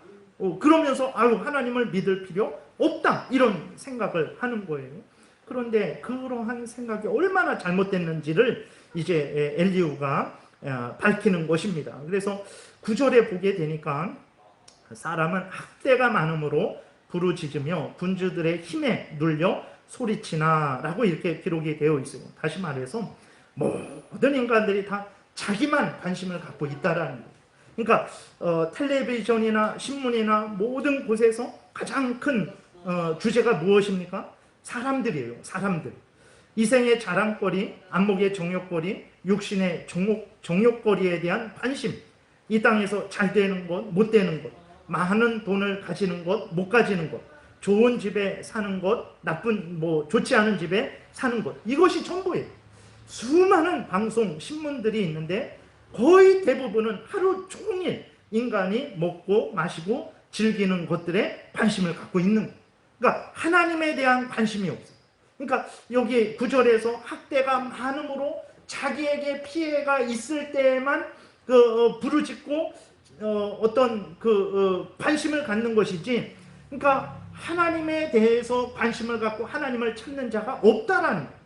그러면서 아유, 하나님을 믿을 필요 없다. 이런 생각을 하는 거예요. 그런데 그러한 생각이 얼마나 잘못됐는지를 이제 엘리후가 밝히는 것입니다. 그래서 9절에 보게 되니까 사람은 학대가 많음으로 부르짖으며 군주들의 힘에 눌려 소리치나 라고 이렇게 기록이 되어 있어요. 다시 말해서 모든 인간들이 다 자기만 관심을 갖고 있다라는 거예요. 그러니까 텔레비전이나 신문이나 모든 곳에서 가장 큰 주제가 무엇입니까? 사람들이에요. 사람들. 이생의 자랑거리, 안목의 정욕거리, 육신의 정욕거리에 대한 관심, 이 땅에서 잘 되는 것, 못 되는 것, 많은 돈을 가지는 것, 못 가지는 것, 좋은 집에 사는 것, 나쁜 좋지 않은 집에 사는 것, 이것이 전부예요. 수많은 방송, 신문들이 있는데 거의 대부분은 하루 종일 인간이 먹고 마시고 즐기는 것들에 관심을 갖고 있는 거예요. 그러니까 하나님에 대한 관심이 없어요. 그러니까 여기 9절에서 학대가 많음으로 자기에게 피해가 있을 때에만 부르짖고 어떤 관심을 갖는 것이지, 그러니까 하나님에 대해서 관심을 갖고 하나님을 찾는 자가 없다라는 거예요.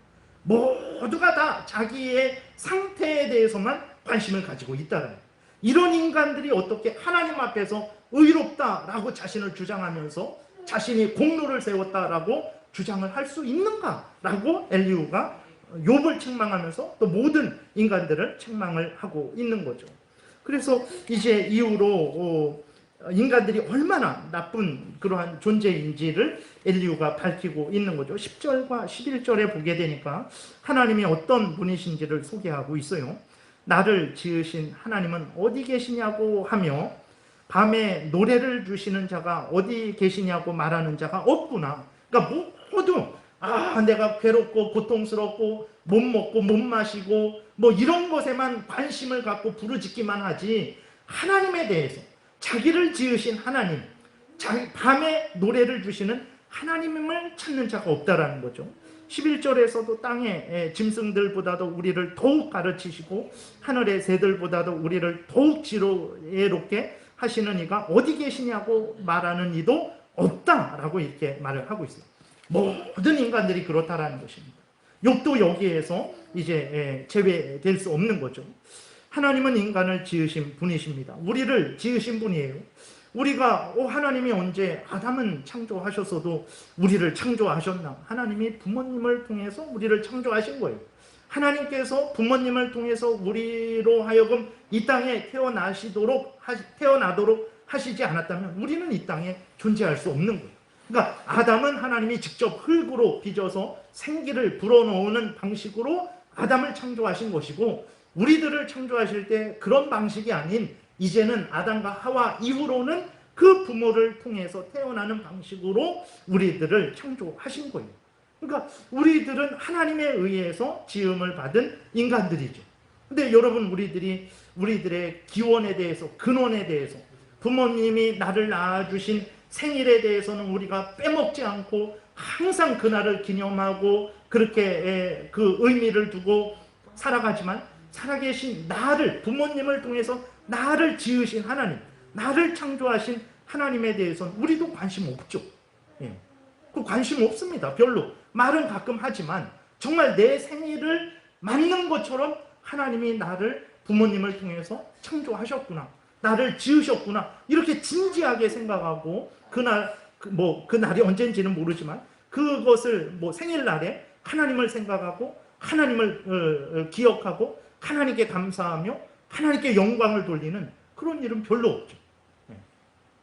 모두가 다 자기의 상태에 대해서만 관심을 가지고 있다라는 거예요. 이런 인간들이 어떻게 하나님 앞에서 의롭다라고 자신을 주장하면서 자신이 공로를 세웠다라고 주장을 할 수 있는가라고 엘리후가 욥을 책망하면서 또 모든 인간들을 책망을 하고 있는 거죠. 그래서 이제 이후로 인간들이 얼마나 나쁜 그러한 존재인지를 엘리후가 밝히고 있는 거죠. 10절과 11절에 보게 되니까 하나님이 어떤 분이신지를 소개하고 있어요. 나를 지으신 하나님은 어디 계시냐고 하며 밤에 노래를 주시는 자가 어디 계시냐고 말하는 자가 없구나. 그러니까 모두 내가 괴롭고 고통스럽고 못 먹고 못 마시고 이런 것에만 관심을 갖고 부르짖기만 하지, 하나님에 대해서, 자기를 지으신 하나님, 밤에 노래를 주시는 하나님을 찾는 자가 없다라는 거죠. 11절에서도 땅의 짐승들보다도 우리를 더욱 가르치시고 하늘의 새들보다도 우리를 더욱 지혜롭게 하시는 이가 어디 계시냐고 말하는 이도 없다라고 이렇게 말을 하고 있어요. 모든 인간들이 그렇다라는 것입니다. 욥도 여기에서 이제 제외될 수 없는 거죠. 하나님은 인간을 지으신 분이십니다. 우리를 지으신 분이에요. 우리가 하나님이 언제 아담은 창조하셨어도 우리를 창조하셨나? 하나님이 부모님을 통해서 우리를 창조하신 거예요. 하나님께서 부모님을 통해서 우리로 하여금 이 땅에 태어나도록 하시지 않았다면 우리는 이 땅에 존재할 수 없는 거예요. 그러니까 아담은 하나님이 직접 흙으로 빚어서 생기를 불어넣는 방식으로 아담을 창조하신 것이고, 우리들을 창조하실 때 그런 방식이 아닌 이제는 아담과 하와 이후로는 그 부모를 통해서 태어나는 방식으로 우리들을 창조하신 거예요. 그러니까 우리들은 하나님에 의해서 지음을 받은 인간들이죠. 근데 여러분, 우리들의 기원에 대해서, 근원에 대해서, 부모님이 나를 낳아주신 생일에 대해서는 우리가 빼먹지 않고 항상 그날을 기념하고 그렇게 그 의미를 두고 살아가지만, 살아계신 나를, 부모님을 통해서 나를 지으신 하나님, 나를 창조하신 하나님에 대해서는 우리도 관심 없죠. 예. 그 관심 없습니다. 별로. 말은 가끔 하지만 정말 내 생일을 맞는 것처럼 하나님이 나를, 부모님을 통해서 창조하셨구나, 나를 지으셨구나, 이렇게 진지하게 생각하고 그날이 언젠지는 모르지만 그것을 생일날에 하나님을 생각하고 하나님을 기억하고 하나님께 감사하며 하나님께 영광을 돌리는 그런 일은 별로 없죠.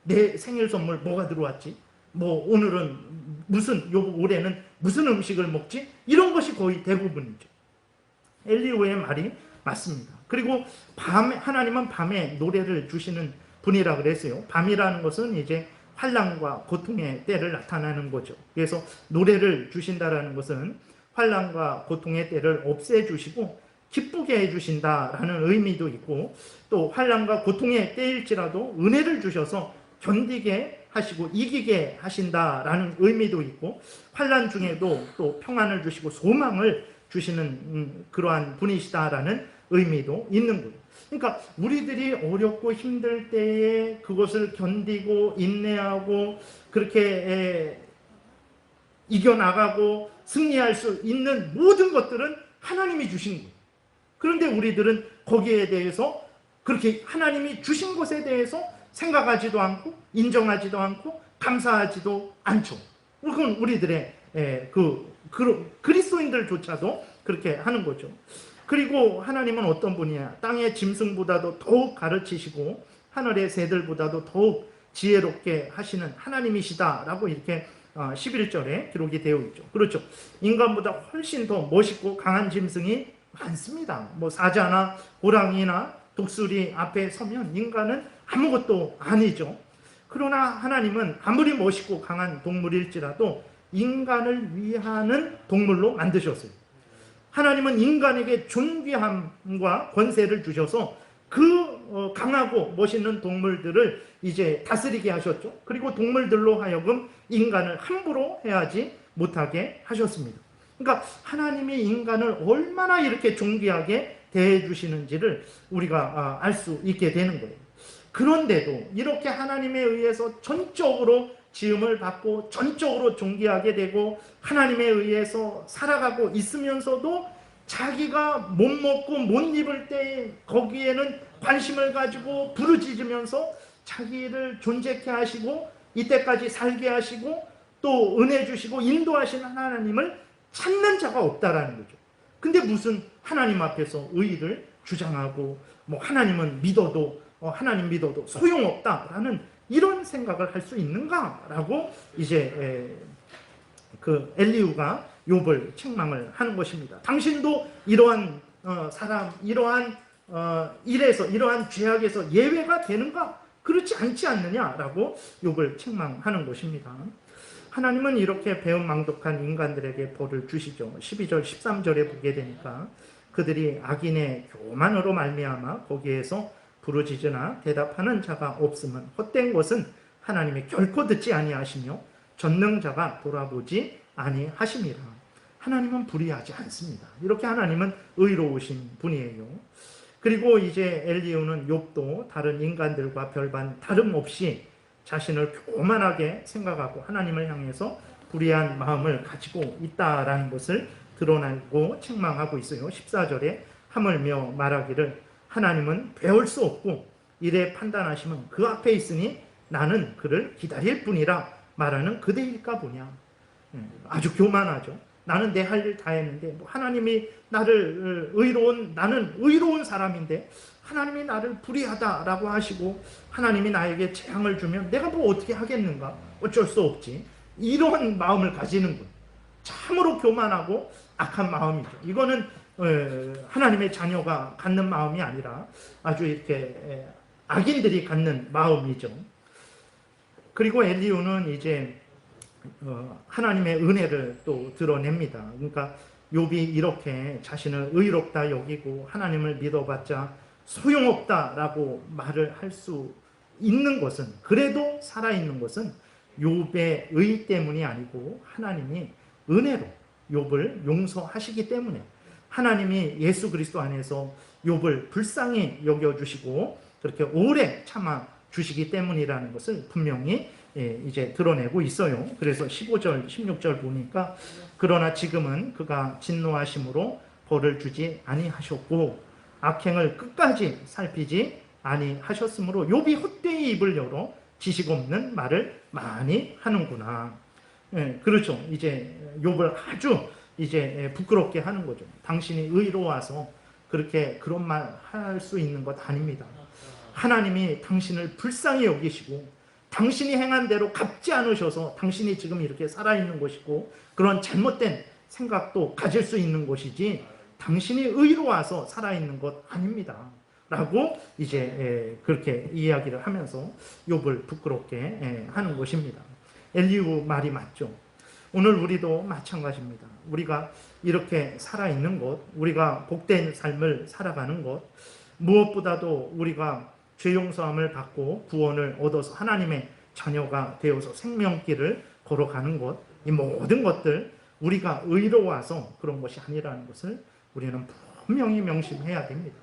내 생일 선물 뭐가 들어왔지? 오늘은 올해는 무슨 음식을 먹지? 이런 것이 거의 대부분이죠. 엘리후의 말이 맞습니다. 그리고 하나님은 밤에 노래를 주시는 분이라 그랬어요. 밤이라는 것은 이제 환난과 고통의 때를 나타나는 거죠. 그래서 노래를 주신다라는 것은 환난과 고통의 때를 없애주시고 기쁘게 해주신다라는 의미도 있고, 또 환난과 고통의 때일지라도 은혜를 주셔서 견디게 하시고 이기게 하신다라는 의미도 있고, 환난 중에도 또 평안을 주시고 소망을 주시는 그러한 분이시다라는 의미도 있는 거예요. 그러니까 우리들이 어렵고 힘들 때에 그것을 견디고 인내하고 그렇게 이겨나가고 승리할 수 있는 모든 것들은 하나님이 주신 거예요. 그런데 우리들은 거기에 대해서, 그렇게 하나님이 주신 것에 대해서 생각하지도 않고 인정하지도 않고 감사하지도 않죠. 그건 우리들의 그리스도인들조차도 그렇게 하는 거죠. 그리고 하나님은 어떤 분이야? 땅의 짐승보다도 더욱 가르치시고 하늘의 새들보다도 더욱 지혜롭게 하시는 하나님이시다라고 이렇게 11절에 기록이 되어 있죠. 그렇죠. 인간보다 훨씬 더 멋있고 강한 짐승이 많습니다. 사자나 호랑이나 독수리 앞에 서면 인간은 아무것도 아니죠. 그러나 하나님은 아무리 멋있고 강한 동물일지라도 인간을 위하는 동물로 만드셨어요. 하나님은 인간에게 존귀함과 권세를 주셔서 그 강하고 멋있는 동물들을 이제 다스리게 하셨죠. 그리고 동물들로 하여금 인간을 함부로 해하지 못하게 하셨습니다. 그러니까 하나님이 인간을 얼마나 이렇게 존귀하게 대해 주시는지를 우리가 알 수 있게 되는 거예요. 그런데도 이렇게 하나님에 의해서 전적으로 지음을 받고 전적으로 존귀하게 되고 하나님에 의해서 살아가고 있으면서도 자기가 못 먹고 못 입을 때 거기에는 관심을 가지고 부르짖으면서 자기를 존재케 하시고 이때까지 살게 하시고 또 은혜 주시고 인도하시는 하나님을 찾는 자가 없다라는 거죠. 근데 무슨 하나님 앞에서 의의를 주장하고 하나님은 믿어도 하나님 믿어도 소용없다라는 이런 생각을 할 수 있는가라고 이제 그 엘리후가 욥을 책망을 하는 것입니다. 당신도 이러한 사람, 이러한 일에서, 이러한 죄악에서 예외가 되는가? 그렇지 않지 않느냐라고 욥을 책망하는 것입니다. 하나님은 이렇게 배은망덕한 인간들에게 벌을 주시죠. 12절, 13절에 보게 되니까 그들이 악인의 교만으로 말미암아 거기에서 부르짖으나 대답하는 자가 없음은 헛된 것은 하나님이 결코 듣지 아니하시며 전능자가 돌아보지 아니하심이라. 하나님은 불의하지 않습니다. 이렇게 하나님은 의로우신 분이에요. 그리고 이제 엘리후는 욥도 다른 인간들과 별반 다름없이 자신을 교만하게 생각하고 하나님을 향해서 불의한 마음을 가지고 있다라는 것을 드러내고 책망하고 있어요. 14절에 하물며 말하기를 하나님은 배울 수 없고 이래 판단하시면 그 앞에 있으니 나는 그를 기다릴 뿐이라 말하는 그대일까 보냐. 아주 교만하죠. 나는 내 할 일 다 했는데 뭐 하나님이 나를 나는 의로운 사람인데 하나님이 나를 불의하다라고 하시고 하나님이 나에게 재앙을 주면 내가 뭐 어떻게 하겠는가? 어쩔 수 없지. 이런 마음을 가지는군. 참으로 교만하고 악한 마음이죠. 이거는 하나님의 자녀가 갖는 마음이 아니라 아주 이렇게 악인들이 갖는 마음이죠. 그리고 엘리후는 이제 하나님의 은혜를 또 드러냅니다. 그러니까 욥이 이렇게 자신을 의롭다 여기고 하나님을 믿어봤자 소용없다라고 말을 할 수 있는 것은, 그래도 살아있는 것은 욥의 의 때문이 아니고 하나님이 은혜로 욥을 용서하시기 때문에, 하나님이 예수 그리스도 안에서 욥을 불쌍히 여겨주시고 그렇게 오래 참아 주시기 때문이라는 것을 분명히 이제 드러내고 있어요. 그래서 15절, 16절 보니까 그러나 지금은 그가 진노하심으로 벌을 주지 아니하셨고 악행을 끝까지 살피지 아니하셨으므로 욥이 헛되이 입을 열어 지식 없는 말을 많이 하는구나. 그렇죠. 이제 욥을 아주 이제 부끄럽게 하는 거죠. 당신이 의로워서 그렇게 그런 말 할 수 있는 것 아닙니다. 하나님이 당신을 불쌍히 여기시고 당신이 행한 대로 갚지 않으셔서 당신이 지금 이렇게 살아있는 것이고 그런 잘못된 생각도 가질 수 있는 것이지 당신이 의로워서 살아있는 것 아닙니다. 라고 이제 그렇게 이야기를 하면서 욥을 부끄럽게 하는 것입니다. 엘리후 말이 맞죠. 오늘 우리도 마찬가지입니다. 우리가 이렇게 살아있는 것, 우리가 복된 삶을 살아가는 것, 무엇보다도 우리가 죄 용서함을 받고 구원을 얻어서 하나님의 자녀가 되어서 생명길을 걸어가는 것, 이 모든 것들 우리가 의로워서 그런 것이 아니라는 것을 우리는 분명히 명심해야 됩니다.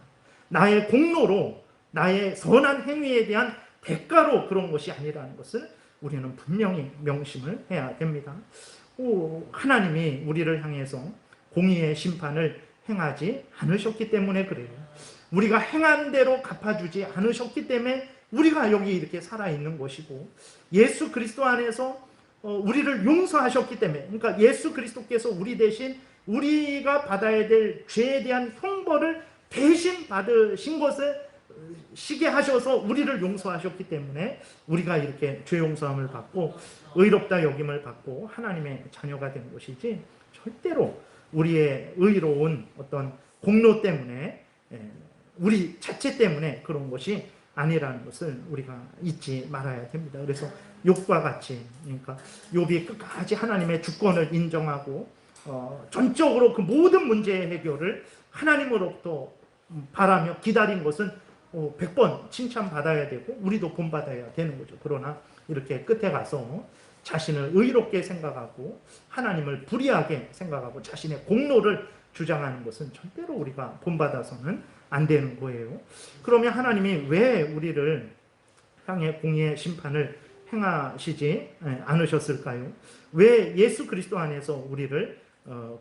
나의 공로로, 나의 선한 행위에 대한 대가로 그런 것이 아니라는 것을 우리는 분명히 명심을 해야 됩니다. 하나님이 우리를 향해서 공의의 심판을 행하지 않으셨기 때문에 그래요. 우리가 행한 대로 갚아주지 않으셨기 때문에 우리가 여기 이렇게 살아있는 것이고, 예수 그리스도 안에서 우리를 용서하셨기 때문에, 그러니까 예수 그리스도께서 우리 대신 우리가 받아야 될 죄에 대한 형벌을 대신 받으신 것을 시게 하셔서 우리를 용서하셨기 때문에 우리가 이렇게 죄 용서함을 받고 의롭다 여김을 받고 하나님의 자녀가 된 것이지, 절대로 우리의 의로운 어떤 공로 때문에, 우리 자체 때문에 그런 것이 아니라는 것을 우리가 잊지 말아야 됩니다. 그래서 욥과 같이, 그러니까 욥이 끝까지 하나님의 주권을 인정하고 전적으로 그 모든 문제의 해결을 하나님으로부터 바라며 기다린 것은 100번 칭찬받아야 되고 우리도 본받아야 되는 거죠. 그러나 이렇게 끝에 가서 자신을 의롭게 생각하고 하나님을 불의하게 생각하고 자신의 공로를 주장하는 것은 절대로 우리가 본받아서는 안 되는 거예요. 그러면 하나님이 왜 우리를 향해 공의의 심판을 행하시지 않으셨을까요? 왜 예수 그리스도 안에서 우리를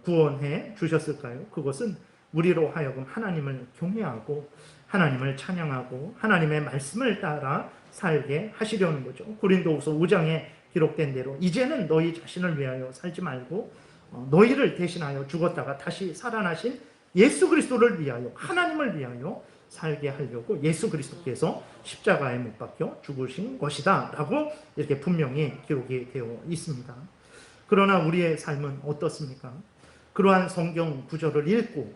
구원해 주셨을까요? 그것은 우리로 하여금 하나님을 경외하고 하나님을 찬양하고 하나님의 말씀을 따라 살게 하시려는 거죠. 고린도후서 5장에 기록된 대로 이제는 너희 자신을 위하여 살지 말고 너희를 대신하여 죽었다가 다시 살아나신 예수 그리스도를 위하여, 하나님을 위하여 살게 하려고 예수 그리스도께서 십자가에 못 박혀 죽으신 것이다 라고 이렇게 분명히 기록이 되어 있습니다. 그러나 우리의 삶은 어떻습니까? 그러한 성경 구절을 읽고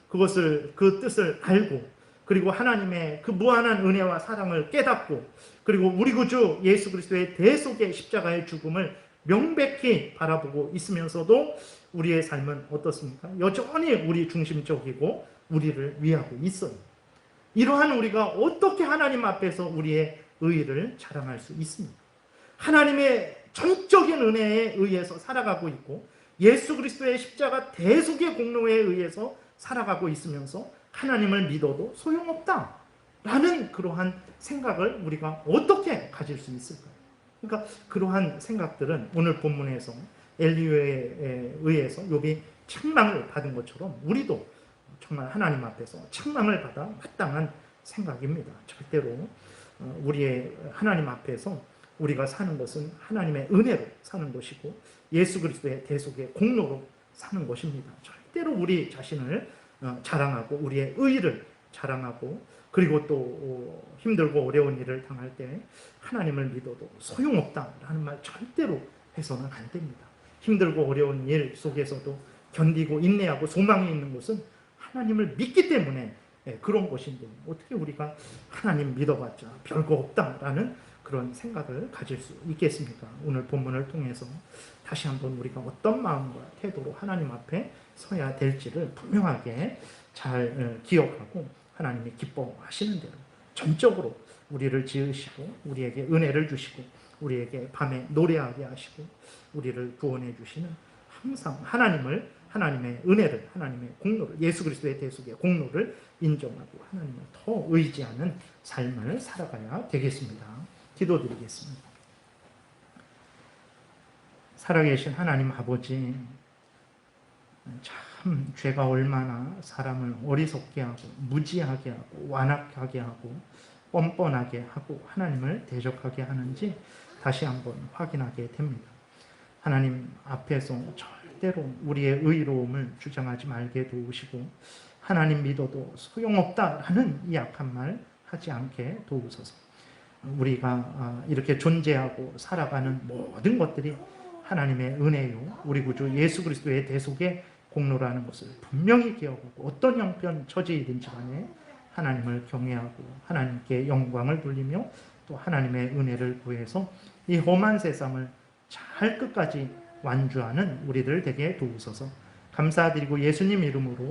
그 뜻을 알고 그리고 하나님의 그 무한한 은혜와 사랑을 깨닫고 그리고 우리 구주 예수 그리스도의 대속의 십자가의 죽음을 명백히 바라보고 있으면서도 우리의 삶은 어떻습니까? 여전히 우리 중심적이고 우리를 위하고 있어요. 이러한 우리가 어떻게 하나님 앞에서 우리의 의의를 자랑할 수 있습니까? 하나님의 전적인 은혜에 의해서 살아가고 있고 예수 그리스도의 십자가 대속의 공로에 의해서 살아가고 있으면서 하나님을 믿어도 소용없다라는 그러한 생각을 우리가 어떻게 가질 수 있을까요? 그러니까 그러한 생각들은 오늘 본문에서 엘리후에 의해서 욥이 책망을 받은 것처럼 우리도 정말 하나님 앞에서 책망을 받아 마땅한 생각입니다. 절대로 우리의 하나님 앞에서 우리가 사는 것은 하나님의 은혜로 사는 것이고 예수 그리스도의 대속의 공로로 사는 것입니다. 절대로 우리 자신을 자랑하고 우리의 의의를 자랑하고 그리고 또 힘들고 어려운 일을 당할 때 하나님을 믿어도 소용없다라는 말 절대로 해서는 안 됩니다. 힘들고 어려운 일 속에서도 견디고 인내하고 소망이 있는 것은 하나님을 믿기 때문에 그런 것인데 어떻게 우리가 하나님 믿어봤자 별거 없다라는 그런 생각을 가질 수 있겠습니까? 오늘 본문을 통해서 다시 한번 우리가 어떤 마음과 태도로 하나님 앞에 서야 될지를 분명하게 잘 기억하고 하나님이 기뻐하시는 대로 전적으로 우리를 지으시고 우리에게 은혜를 주시고 우리에게 밤에 노래하게 하시고 우리를 구원해 주시는 항상 하나님의 은혜를 하나님의 공로를 예수 그리스도의 대속의 공로를 인정하고 하나님을 더 의지하는 삶을 살아가야 되겠습니다. 기도드리겠습니다. 살아계신 하나님 아버지, 참 죄가 얼마나 사람을 어리석게 하고 무지하게 하고 완악하게 하고 뻔뻔하게 하고 하나님을 대적하게 하는지 다시 한번 확인하게 됩니다. 하나님 앞에서 절대로 우리의 의로움을 주장하지 말게 도우시고 하나님 믿어도 소용없다라는 이 약한 말 하지 않게 도우소서. 우리가 이렇게 존재하고 살아가는 모든 것들이 하나님의 은혜요 우리 구주 예수 그리스도의 대속의 공로라는 것을 분명히 기억하고 어떤 형편 처지이든지 간에 하나님을 경외하고 하나님께 영광을 돌리며 또 하나님의 은혜를 구해서 이 험한 세상을 잘 끝까지 완주하는 우리들 되게 도우소서. 감사드리고 예수님 이름으로